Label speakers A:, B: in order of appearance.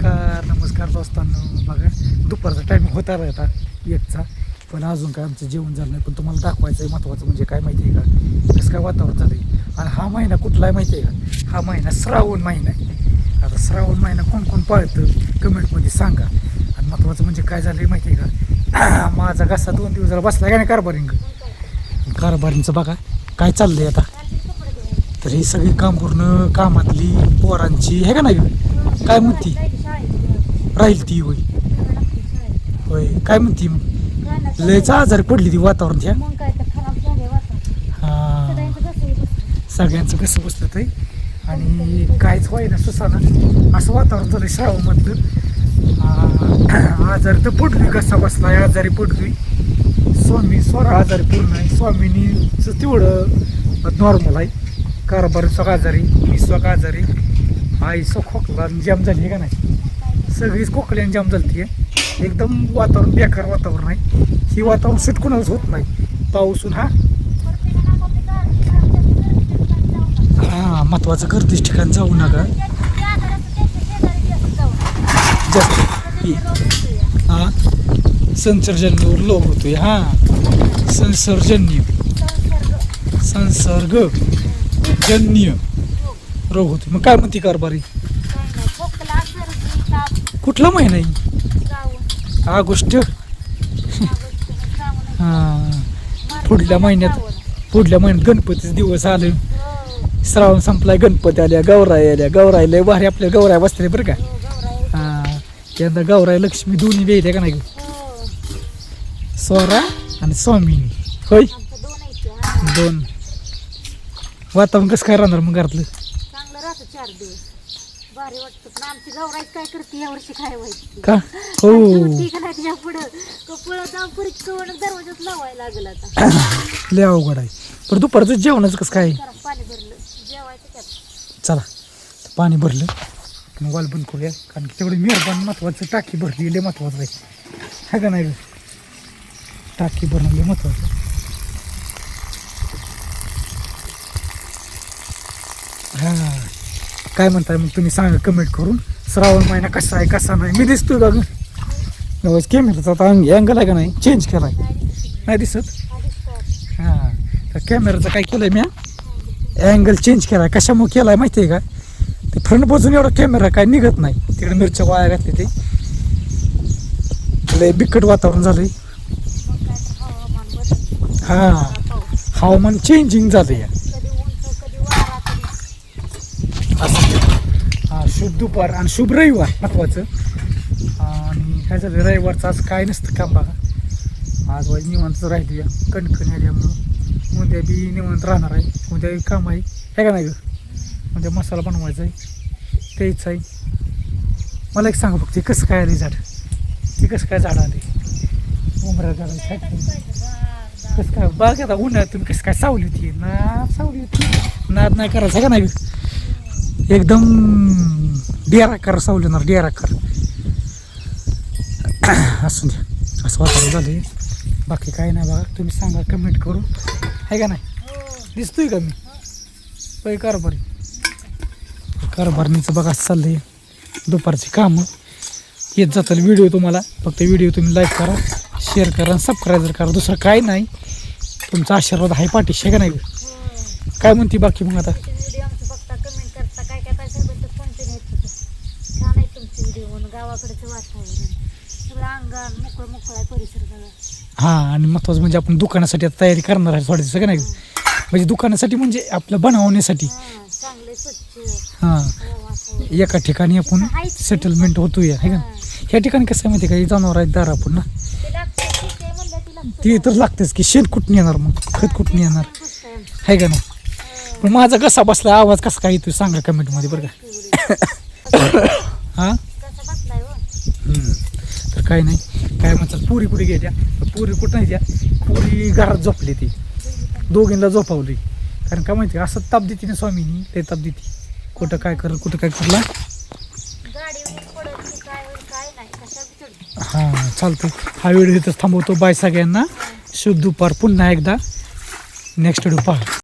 A: नमस्कार दोस्तांनो. बघा दुपारचा टाईम होता राहता एकचा, पण अजून काय आमचं जेवण झालं नाही. पण तुम्हाला दाखवायचं आहे महत्त्वाचं म्हणजे काय माहिती आहे का, कसं काय वातावरण झालं आहे. आणि हा महिना कुठला आहे माहिती आहे का, हा महिना श्रावण महिना आहे. आता श्रावण महिना कोण कोण पाळतं कमेंटमध्ये सांगा. आणि महत्त्वाचं म्हणजे काय झालं आहे माहिती आहे का, माझा घसा 2 दिवस झाला बसला का नाही कारभारींचं बघा काय चाललंय आता. तर ही सगळी काम करणं कामातली पोरांची हे का नाही, काय म्हणती राहील ती होय होय काय म्हणती मग लयच आजारी पडली ती वातावरण त्या. हा सगळ्यांचं कसं बसलं ते आणि काहीच व्हायना सुसाना असं वातावरण झालं श्रावणमधलं. आजारी तर पडली, कसा बसलाय आजारी पडली. स्वामी स्वरा आजारी पूर्ण आहे, स्वामीनीच तेवढं नॉर्मल आहे. कारभार स्वतः आजारी, मी स्वतः आजारी, आई खोकला जाम झाली आहे का नाही, सगळीच खोकल्याने जाम झाली आहे. एकदम वातावरण बेकार वातावरण आहे. ही वातावरण सुटकुनच होत नाही पाऊसून. हा महत्वाचं गर्दीच ठिकाण जाऊ नका जास्त. हा संसर्गजन्य रोग होतोय, हा संसर्गजन्य रोग होतोय. मग काय म्हणते कारभारी, कुठला महिना आहे ऑगस्ट? हा पुढल्या महिन्यात गणपतीचे दिवस आले, श्रावण संपलाय, गणपती आल्या, गौराई आल्या. गौराई लय भारी आपल्या गौराई बसले बरं का. हा यंदा गौराई लक्ष्मी दोन्ही द्यायच्या का नाही, स्वरा आणि स्वामिनी होय दोन. वातावरण कसं काय राहणार मग घरातलं?
B: चांगलं राहतं 4 दिवस भारी वाटतं. पण आमची गौराई काय करते यावर्षी काय व्हायचं
A: का हो
B: ठीक आहे. तिच्या पुढं कपळ दरवाजाच लावायला लागेल आता.
A: लय अवघड आहे. पण दुपारचं जेवणाचं कसं काय?
B: पाणी भरलं जेवायचं त्यात.
A: चला पाणी भरलं मग वाल बंद करूया, कारण की तेवढी मेहरबान महत्वाचं. टाकी भरली लय महत्वाचं आहे हा का नाही, टाकी भरणं लय महत्वाचं. हा काय म्हणताय मग तुम्ही सांगा कमेंट करून. श्रावण महिना कसा आहे कसा नाही, मी दिसतोय का ग कॅमेराचा आता अँगल आहे का नाही चेंज केलाय, नाही दिसत. हां तर कॅमेराचा काय केलंय मी, अँगल चेंज केलाय. कशामुळे केलाय माहिती आहे का, ते फ्रंट बाजून एवढा कॅमेरा काय निघत नाही, तिकडे मिरच्या वाया घातले ते लय बिकट वातावरण झालंय. हा हवामान चेंजिंग झालंय असं. हा शुभ दुपार आणि शुभ रविवार महत्वाचं. आणि काय झालं रविवारचं आज काय नसतं काम बघा. आज वाईज निवांतच राहिली या कणकण आल्यामुळं. उद्या बी निवांत राहणार आहे, उद्या काम आहे हे का नाही ग. उद्या मसाला बनवायचा आहे तेच आहे. मला एक सांगा फक्त ते कसं काय आले झाड, ते कसं काय झाड आले उमरा झाडायचं कसं काय बाग. आता उन्हाळ्यात तुम्ही कसं काय सावली होती ना, सावली होती नाद नाही करायचं का नाही, एकदम डेराकार सावलीणार डेराकार असून द्या. असं वातावरण झालं बाकी काय नाही बघा. तुम्ही सांगा कमेंट करून आहे का नाही, दिसतोय का मी पै कारभारणीचं बघा असं चाललंय. दुपारची कामं येत जातील व्हिडिओ तुम्हाला. फक्त व्हिडिओ तुम्ही लाईक करा, शेअर करा, सबस्क्राईब करा, दुसरं काय नाही. तुमचा आशीर्वाद आहे पाठीशी आहे का नाही. काय म्हणते बाकी मग आता,
B: गावाकडचं वातावरण सगळं अंगण मोकळं मोकळं आहे परिसर सगळं.
A: हां आणि महत्त्वाचं म्हणजे आपण दुकानासाठी आता तयारी करणार आहे थोडं सगळं नाही, म्हणजे दुकानासाठी म्हणजे आपलं बनवण्यासाठी.
B: चांगले स्वच्छ
A: हां एका ठिकाणी आपण सेटलमेंट होतोय आहे का. ह्या ठिकाणी कसं आहे माहिती आहे का, जनावर आहेत दारा आपण ना, ते तर लागतेच की. शेण कुठून येणार मग, खत कुठून येणार आहे का नाही. पण माझा कसा बसला आवाज कसा काय येतोय सांगा कमेंटमध्ये बरं का. हां तर काय नाही काय म्हणतात, पुरी कुठे गेल्या, पुरी कुठं नाही द्या, पुरी घरात झोपली ती, दोघींना झोपावली. कारण काय माहिती असं ताप देते ना स्वामीनी, ते ताप देते कुठं काय कर कुठं काय करला. हां चालतं. हा व्हिडिओ इथंच थांबवतो. बाय सगळ्यांना, शुभ दुपार. पुन्हा एकदा नेक्स्ट व्हिडिओ पहा.